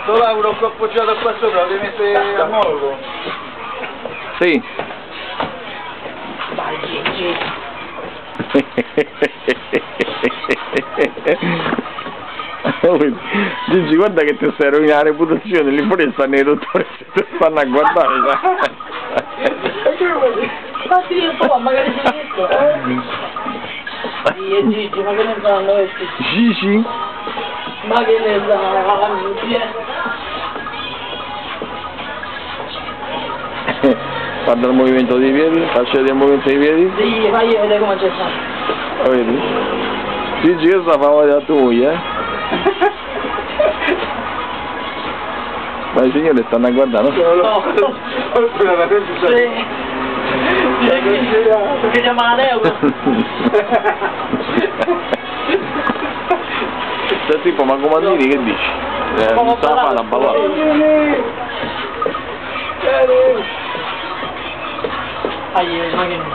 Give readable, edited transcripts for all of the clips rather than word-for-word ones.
Sto Lauro che ho appoggiato qua sopra, lo devi mettere a modo. Sì. Vai Gigi. Gigi, guarda che ti stai rovinando la reputazione, lì fuori stanno i dottori, ti stanno a guardare. Fatti un po', magari si finisco. Sì, Gigi, ma che ne sanno questi? Gigi? Ma che ne sanno? Guarda il movimento dei piedi, faccia vedere il movimento dei piedi. Sì, fai vedere come c'è stato. Lo vedi? Gigi, che sta facendo vedere a tua moglie, Ma i signori stanno a guardare, no? No. Sì. Perché chiama Leo. Sei tipo, ma comandini che dici? Non sta a fare una ballata. Ma che ne sanno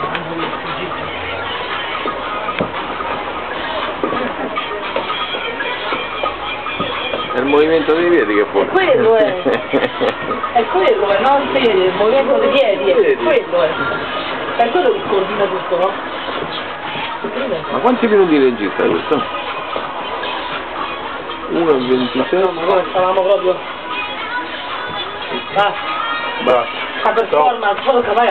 È il movimento dei piedi che fuori. Quello è. È quello, no? Sì, il movimento dei piedi, è quello è. Per quello che coordina tutto, no? Ma quanti minuti registra questo? 1:26. Ma noi stavamo proprio. Basta. Basta. La performance, solo che vai,